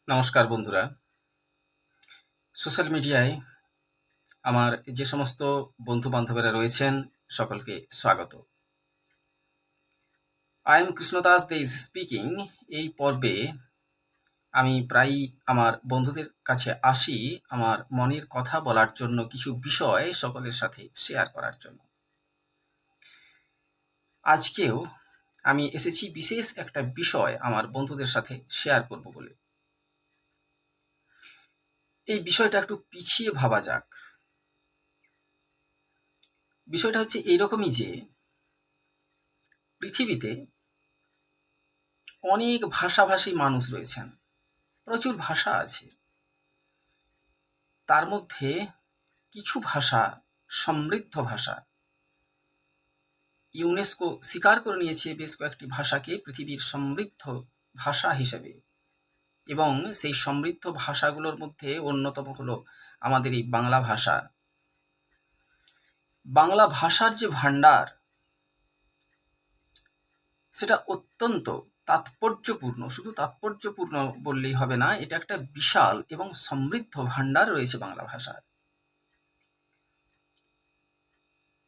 নমস্কার বন্ধুরা। সোশ্যাল মিডিয়ায় আমার যে সমস্ত বন্ধু-বান্ধবেরা রয়েছেন সকলকে স্বাগত। I am Krishnadas De is speaking. এই পর্বে আমি প্রায়ই আমার বন্ধুদের কাছে আসি আমার মনের কথা বলার জন্য, কিছু বিষয় সকলের সাথে শেয়ার করার জন্য। আজকেও আমি এসেছি বিশেষ একটা বিষয় আমার বন্ধুদের সাথে শেয়ার করব বলে। এই বিষয়টা একটু পিছিয়ে ভাবা যাক। বিষয়টা হচ্ছে এইরকমই যে পৃথিবীতে অনেক ভাষাভাষী মানুষ রয়েছেন, প্রচুর ভাষা আছে। তার মধ্যে কিছু ভাষা সমৃদ্ধ ভাষা। ইউনেস্কো স্বীকার করে নিয়েছে বেশ কয়েকটি ভাষাকে পৃথিবীর সমৃদ্ধ ভাষা হিসেবে, এবং সেই সমৃদ্ধ ভাষাগুলোর মধ্যে অন্যতম হলো আমাদের এই বাংলা ভাষা। বাংলা ভাষার যে ভাণ্ডার, সেটা অত্যন্ত তাৎপর্যপূর্ণ। শুধু তাৎপর্যপূর্ণ বললেই হবে না, এটা একটা বিশাল এবং সমৃদ্ধ ভাণ্ডার রয়েছে বাংলা ভাষার।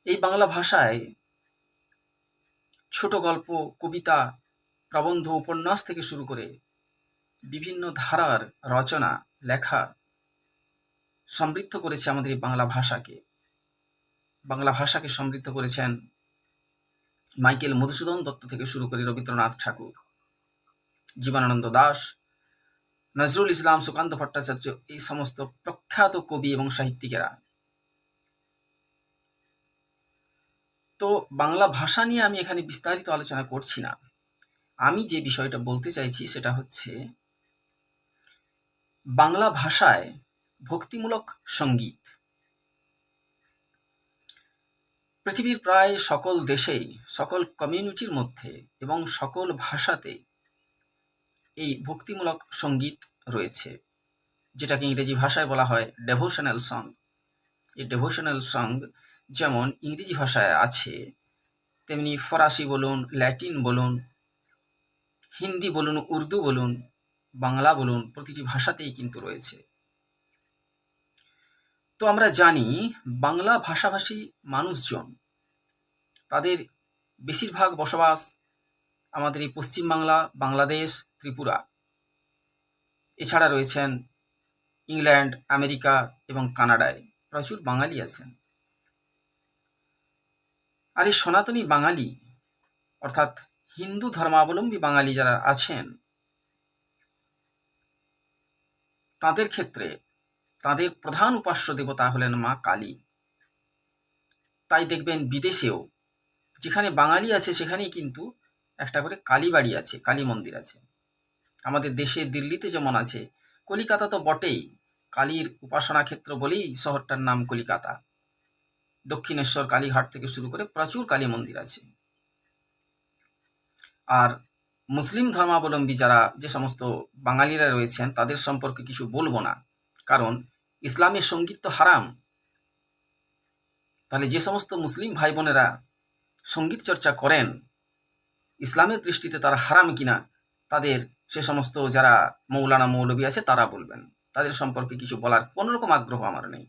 এই বাংলা ভাষায় ছোট গল্প, কবিতা, প্রবন্ধ, উপন্যাস থেকে শুরু করে বিভিন্ন ধারার রচনা, লেখা সমৃদ্ধ করেছে আমাদের এই বাংলা ভাষাকে। বাংলা ভাষাকে সমৃদ্ধ করেছেন মাইকেল মধুসূদন দত্ত থেকে শুরু করে রবীন্দ্রনাথ ঠাকুর, জীবনানন্দ দাশ, নজরুল ইসলাম, সুকান্ত ভট্টাচার্য, এই সমস্ত প্রখ্যাত কবি এবং সাহিত্যিকেরা। তো বাংলা ভাষা নিয়ে আমি এখানে বিস্তারিত আলোচনা করছি না। আমি যে বিষয়টা বলতে চাইছি সেটা হচ্ছে বাংলা ভাষায় ভক্তিমূলক সঙ্গীত। পৃথিবীর প্রায় সকল দেশেই, সকল কমিউনিটির মধ্যে এবং সকল ভাষাতে এই ভক্তিমূলক সঙ্গীত রয়েছে, যেটাকে ইংরেজি ভাষায় বলা হয় ডেভোশনাল সং। এই ডেভোশনাল সং যেমন ইংরেজি ভাষায় আছে, তেমনি ফরাসি বলুন, ল্যাটিন বলুন, হিন্দি বলুন, উর্দু বলুন, বাংলা বলুন, প্রতিটি ভাষাতেই কিন্তু রয়েছে। তো আমরা জানি বাংলা ভাষাভাষী মানুষজন, তাদের বেশিরভাগ বসবাস আমাদের এই পশ্চিমবাংলা, বাংলাদেশ, ত্রিপুরা। এছাড়া রয়েছেন ইংল্যান্ড, আমেরিকা এবং কানাডায় প্রচুর বাঙালি আছেন। আর এই সনাতনী বাঙালি, অর্থাৎ হিন্দু ধর্মাবলম্বী বাঙালি যারা আছেন, তাদের ক্ষেত্রে তাদের প্রধান উপাস্য দেবতা হলেন মা কালী। তাই দেখবেন বিদেশেও যেখানে বাঙালি আছে সেখানেই কিন্তু একটা করে কালী বাড়ি আছে, কালী মন্দির আছে। আমাদের দেশে দিল্লিতে যেমন আছে, কলিকাতা তো বটেই, কালীর উপাসনা ক্ষেত্র বলেই শহরটার নাম কলিকাতা। দক্ষিণেশ্বর, কালীঘাট থেকে শুরু করে প্রচুর কালী মন্দির আছে। আর মুসলিম ধর্মাবলম্বী যারা যে সমস্ত বাঙালিরা রয়েছেন, তাদের সম্পর্কে কিছু বলবো না, কারণ ইসলামের সঙ্গীত তো হারাম। তাহলে যে সমস্ত মুসলিম ভাই বোনেরা সঙ্গীত চর্চা করেন, ইসলামের দৃষ্টিতে তারা হারাম কিনা, তাদের সে সমস্ত যারা মৌলানা মৌলবী আছে তারা বলবেন। তাদের সম্পর্কে কিছু বলার কোনোরকম আগ্রহ আমার নেই।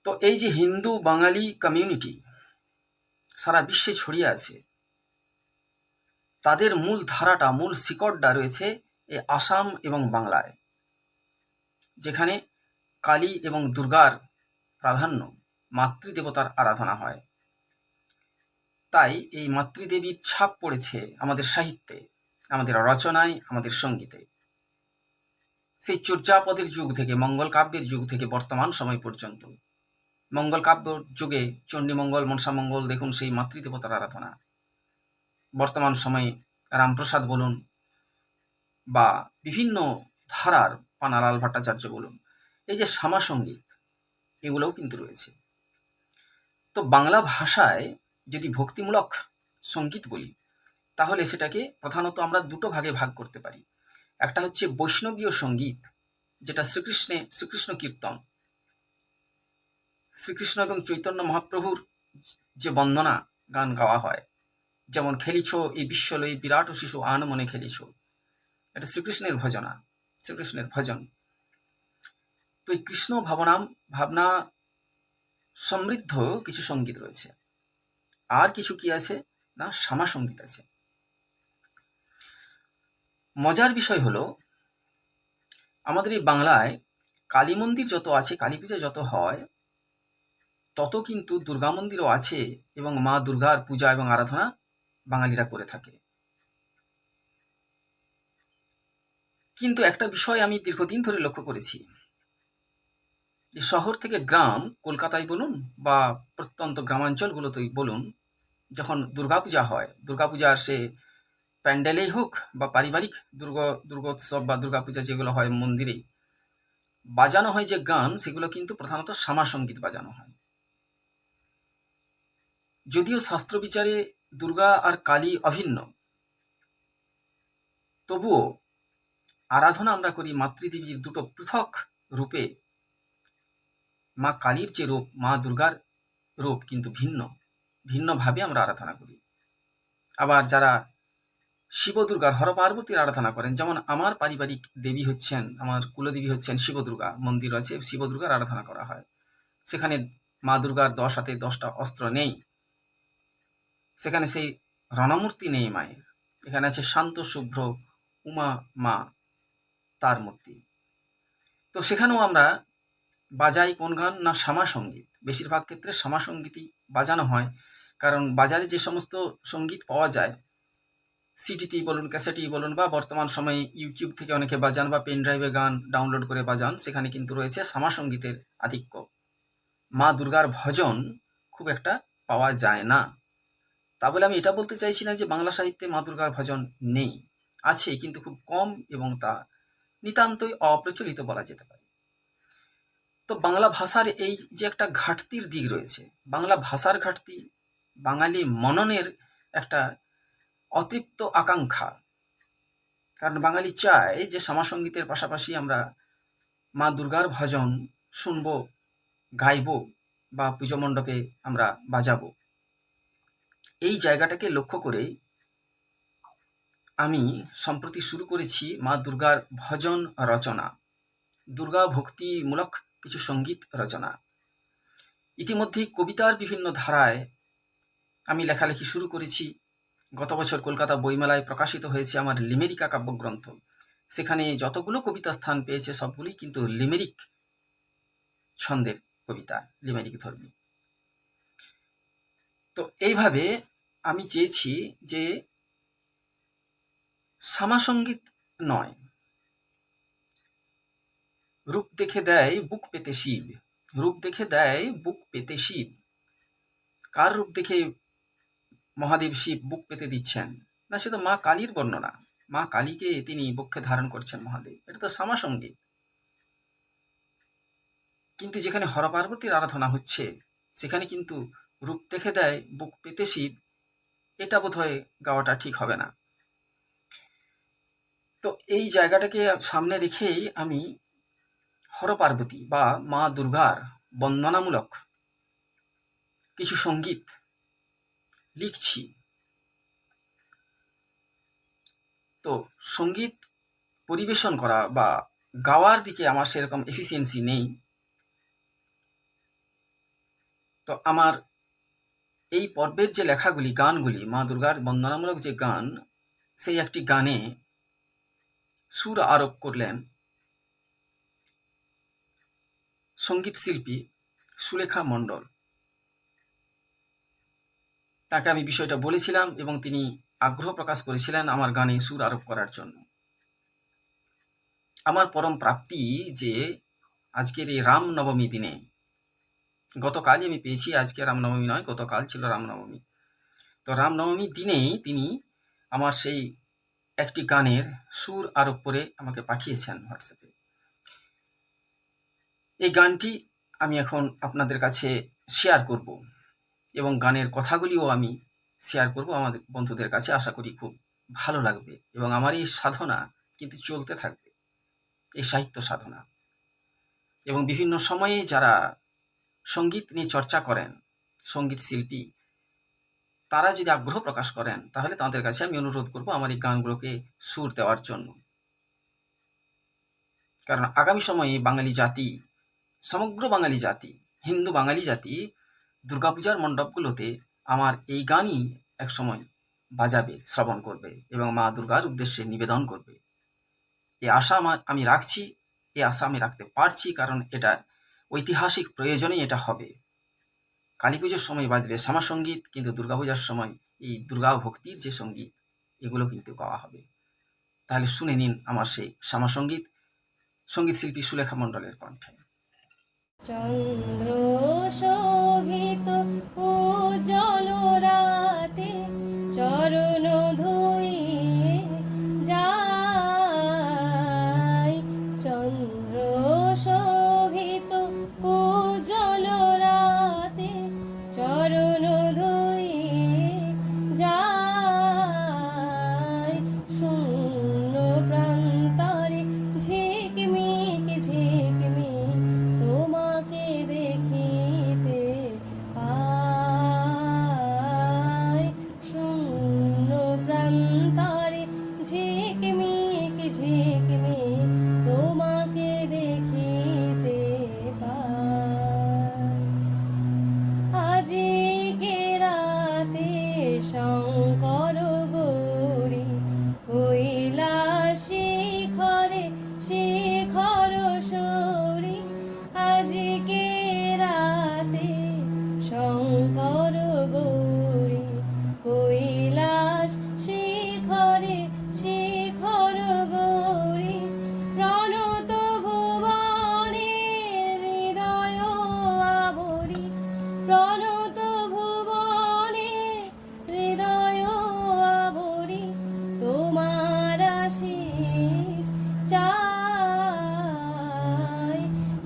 তো এই যে হিন্দু বাঙালি কমিউনিটি সারা বিশ্বে ছড়িয়ে আছে, তাদের মূল ধারাটা, মূল শিকড়টা রয়েছে এই আসাম এবং বাংলায়, যেখানে কালী এবং দুর্গার প্রাধান্য, মাতৃদেবতার আরাধনা হয়। তাই এই মাতৃদেবীর ছাপ পড়েছে আমাদের সাহিত্যে, আমাদের রচনায়, আমাদের সঙ্গীতে। সেই চর্যাপদের যুগ থেকে, মঙ্গল কাব্যের যুগ থেকে বর্তমান সময় পর্যন্ত, মঙ্গল কাব্য যুগে চণ্ডীমঙ্গল, মনসামঙ্গল, দেখুন সেই মাতৃদেবতার আরাধনা। বর্তমান সময়ে রামপ্রসাদ বলুন বা বিভিন্ন ধারার পানালাল ভট্টাচার্য বলুন, এই যে শ্যামা সঙ্গীত, এগুলোও কিন্তু রয়েছে। তো বাংলা ভাষায় যদি ভক্তিমূলক সঙ্গীত বলি, তাহলে সেটাকে প্রধানত আমরা দুটো ভাগে ভাগ করতে পারি। একটা হচ্ছে বৈষ্ণবীয় সঙ্গীত, যেটা শ্রীকৃষ্ণ কীর্তন, শ্রীকৃষ্ণ এবং চৈতন্য মহাপ্রভুর যে বন্দনা গান গাওয়া হয়, যেমন খেলিছ এই বিশ্বলয়ী বিরাট শিশু আন মনে খেলিছ, এটা শ্রীকৃষ্ণের ভজন। তো এই কৃষ্ণ ভাবনা সমৃদ্ধ কিছু সঙ্গীত রয়েছে। আর কিছু কি আছে না, শ্যামা সঙ্গীত আছে। মজার বিষয় হলো, আমাদের এই বাংলায় কালী মন্দির যত আছে, কালী পূজা যত হয়, তত কিন্তু দুর্গা মন্দিরও আছে এবং মা দুর্গার পূজা এবং আরাধনা বাঙালিরা করে থাকে। কিন্তু একটা বিষয় আমি দীর্ঘদিন ধরে লক্ষ্য করেছি, যে শহর থেকে গ্রাম, কলকাতায় বলুন বা প্রত্যন্ত গ্রামাঞ্চলগুলোতেই বলুন, যখন দুর্গাপূজা হয়, দুর্গাপূজার সে প্যান্ডেলেই হোক বা পারিবারিক দুর্গোৎসব বা দুর্গাপূজা যেগুলো হয় মন্দিরেই, বাজানো হয় যে গান, সেগুলো কিন্তু প্রধানত শ্যামা সঙ্গীত বাজানো হয়। যদিও শাস্ত্র বিচারে দুর্গা আর কালী অভিন্ন, তবুও আরাধনা আমরা করি মাতৃদেবীর দুটো পৃথক রূপে। মা কালীর যে রূপ, মা দুর্গার রূপ কিন্তু ভিন্নভাবে আমরা আরাধনা করি। আবার যারা শিব দুর্গার, হর পার্বতীর আরাধনা করেন, যেমন আমার পারিবারিক দেবী হচ্ছেন, আমার কুলদেবী হচ্ছেন শিব দুর্গা, মন্দির আছে শিব দুর্গার আরাধনা করা হয়। সেখানে মা দুর্গার 10 হাতে 10টা অস্ত্র নেই, সেখানে সেই রণমূর্তি নেই মায়ের, এখানে আছে শান্ত শুভ্র উমা মা, তার মূর্তি। তো সেখানেও আমরা বাজাই কোন গান না, শ্যামা সঙ্গীত। বেশিরভাগ ক্ষেত্রে শ্যামা সঙ্গীতই বাজানো হয়, কারণ বাজারে যে সমস্ত সঙ্গীত পাওয়া যায়, সিডিতেই বলুন, ক্যাসেটেই বলুন, বা বর্তমান সময়ে ইউটিউব থেকে অনেকে বাজান বা পেন ড্রাইভে গান ডাউনলোড করে বাজান, সেখানে কিন্তু রয়েছে শ্যামা সঙ্গীতের আধিক্য। মা দুর্গার ভজন খুব একটা পাওয়া যায় না। তা বলে আমি এটা বলতে চাইছি না যে বাংলা সাহিত্যে মা দুর্গার ভজন নেই, আছে, কিন্তু খুব কম এবং তা নিতান্তই অপ্রচলিত বলা যেতে পারে। তো বাংলা ভাষার এই যে একটা ঘাটতির দিক রয়েছে, বাংলা ভাষার ঘাটতি, বাঙালি মননের একটা অতৃপ্ত আকাঙ্ক্ষা। কারণ বাঙালি চায় যে শ্যামা সঙ্গীতের পাশাপাশি আমরা মা দুর্গার ভজন শুনবো, গাইবো বা পুজো মণ্ডপে আমরা বাজাবো। এই জায়গাটাকে লক্ষ্য করে আমি সম্প্রতি শুরু করেছি মা দুর্গার ভজন রচনা, দুর্গা ভক্তিমূলক কিছু সঙ্গীত রচনা। ইতিমধ্যেই কবিতার বিভিন্ন ধারায় আমি লেখালেখি শুরু করেছি। গত বছর কলকাতা বইমেলায় প্রকাশিত হয়েছে আমার লিমেরিকা কাব্যগ্রন্থ। সেখানে যতগুলো কবিতা স্থান পেয়েছে সবগুলি কিন্তু লিমেরিক ছন্দের কবিতা, লিমেরিক ধর্মী। তো এইভাবে আমি চেয়েছি যে শ্যামা সঙ্গীত নয়, রূপ দেখে দেয় বুক পেতে শিব, রূপ দেখে দেয় বুক পেতে শিব। কার রূপ দেখে মহাদেব শিব বুক পেতে দিচ্ছেন? না, সে তো মা কালীর বর্ণনা। মা কালীকে তিনি বক্ষে ধারণ করছেন মহাদেব, এটা তো শ্যামা সঙ্গীত। কিন্তু যেখানে হর পার্বতীর আরাধনা হচ্ছে, সেখানে কিন্তু রূপ দেখে দেয় বুক পেতে শিব, এটা বোধহয় গাওয়াটা ঠিক হবে না। তো এই জায়গাটাকে সামনে রেখেই আমি হর পার্বতী বা মা দুর্গার বন্দনামূলক কিছু সঙ্গীত লিখছি। তো সঙ্গীত পরিবেশন করা বা গাওয়ার দিকে আমার সেরকম এফিসিয়েন্সি নেই। তো আমার এই পর্বের যে লেখাগুলি, গানগুলি, মা দুর্গার বন্দনামূলক যে গান, সেই একটি গানে সুর আরোপ করলেন সঙ্গীত শিল্পী সুলেখা মণ্ডল। তাকে আমি বিষয়টা বলেছিলাম এবং তিনি আগ্রহ প্রকাশ করেছিলেন আমার গানে সুর আরোপ করার জন্য। আমার পরম প্রাপ্তি যে আজকের এই রামনবমী দিনে, গতকালই আমি পেয়েছি, আজকে রামনবমী নয়, গতকাল ছিল রামনবমী। তো রামনবমী দিনেই তিনি আমার সেই একটি গানের সুর আরোপ করে আমাকে পাঠিয়েছেন হোয়াটসঅ্যাপে। এই গানটি আমি এখন আপনাদের কাছে শেয়ার করব এবং গানের কথাগুলিও আমি শেয়ার করব আমাদের বন্ধুদের কাছে। আশা করি খুব ভালো লাগবে এবং আমার এই সাধনা কিন্তু চলতে থাকবে, এই সাহিত্য সাধনা। এবং বিভিন্ন সময়ে যারা সঙ্গীত নিয়ে চর্চা করেন, সঙ্গীত শিল্পী, তারা যদি আগ্রহ প্রকাশ করেন, তাহলে তাদের কাছে আমি অনুরোধ করব আমার এই গানগুলোকে সুর দেওয়ার জন্য। কারণ আগামী সময়ে বাঙালি জাতি, সমগ্র বাঙালি জাতি, হিন্দু বাঙালি জাতি দুর্গাপূজার মণ্ডপগুলোতে আমার এই গানই একসময় বাজাবে, শ্রবণ করবে এবং মা দুর্গার উদ্দেশ্যে নিবেদন করবে। এই আশা আমি রাখছি, এই আশা আমি রাখতে পারছি, কারণ এটা ঐতিহাসিক প্রয়োজনেই এটা হবে। কালী পুজোর সময় বাজবে শ্যামাসঙ্গীত, কিন্তু দুর্গাপূজার সময় এই দুর্গা ভক্তির যে সঙ্গীত, এগুলো কিন্তু গাওয়া হবে। তাহলে শুনে নিন আমার সেই শ্যামাসঙ্গীত, সঙ্গীত শিল্পী সুলেখা মণ্ডলের কণ্ঠে। চন্দ্র শোভিত উজ্জ্বল রাতে চরণ ধুইয়ে যাই, চন্দ্র শোভিত উজ্জ্বল রাতে চরণ ধুইয়ে যাই, শূন্য প্রান্তরে ঝিকমিক ঝিকমিক তোমাকে দেখিতে পাই, শূন্য প্রান্তরে ঝিকমিক ঝিকমিক তোমাকে দেখিতে পাই। আজকে রাতে শঙ্কর গৌরী কৈলাস শিখরে শিখর সৌরী, আজকে রাতে শঙ্কর গৌরী কৈলাস শিখরে শিখর গৌরী, প্রণত ভুবনে হৃদয় আবরি, প্রণত ভুবনে হৃদয় আবরি তোমার আশীষ চাই,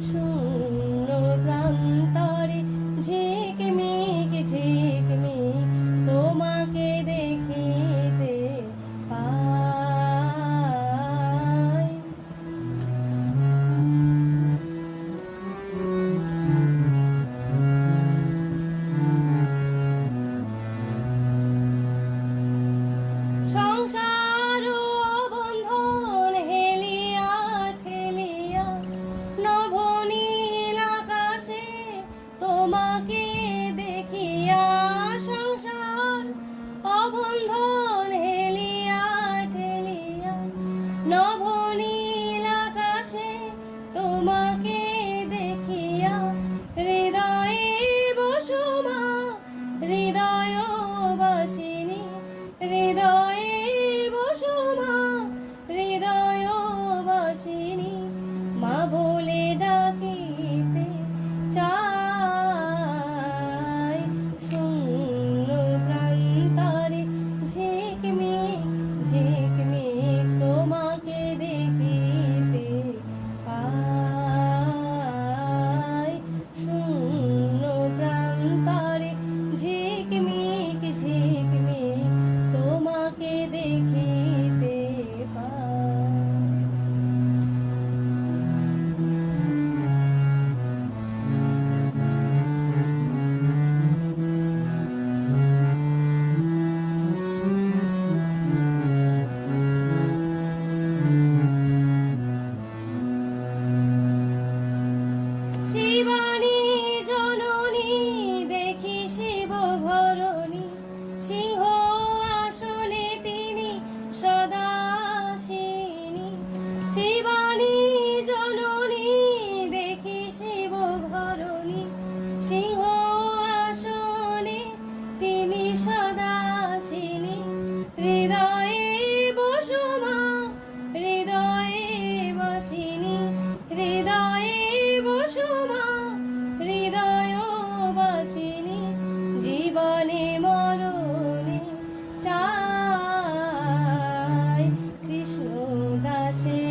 শূন্য প্রান্তরে ঝিকমিক ঝিকমিক তোমাকে দেখিতে পাই। সংসার বন্ধন হেলিয়া ঠেলিয়া নভনীল আকাশে তোমাকে দেখিয়া, সংসার অবন্ধন হেলিয়া ঠেলিয়া নভনীল আকাশে তোমাকে দেখিয়া, হৃদয়ে বসুমা হৃদয় বাসিনী, হৃদয়ে বসুমা হৃদয় বাসিনী, মা বলে ডাকিতে চাই, শূন্য প্রান্তরে ঝিকমিক ঝিকমিক তোমাকে দেখিতে পাই, শূন্য প্রান্তরে ঝিকমিক ঝিকমিক তোমাকে দেখিতে পাই। শিবানী জননী দেখি শিব ঘরণী, সিংহ আসনে তিনি সদাসিনী, শিবানী জননী দেখি শিব ঘরণী, সিংহ আসনে তিনি সদাসিনী, হৃদয়ে বসুমা হৃদয়ে বাসিনী, হৃদয়ে বসুমা হৃদয় বাসিনী, জীবনে মরণে চাই কৃষ্ণ দাসে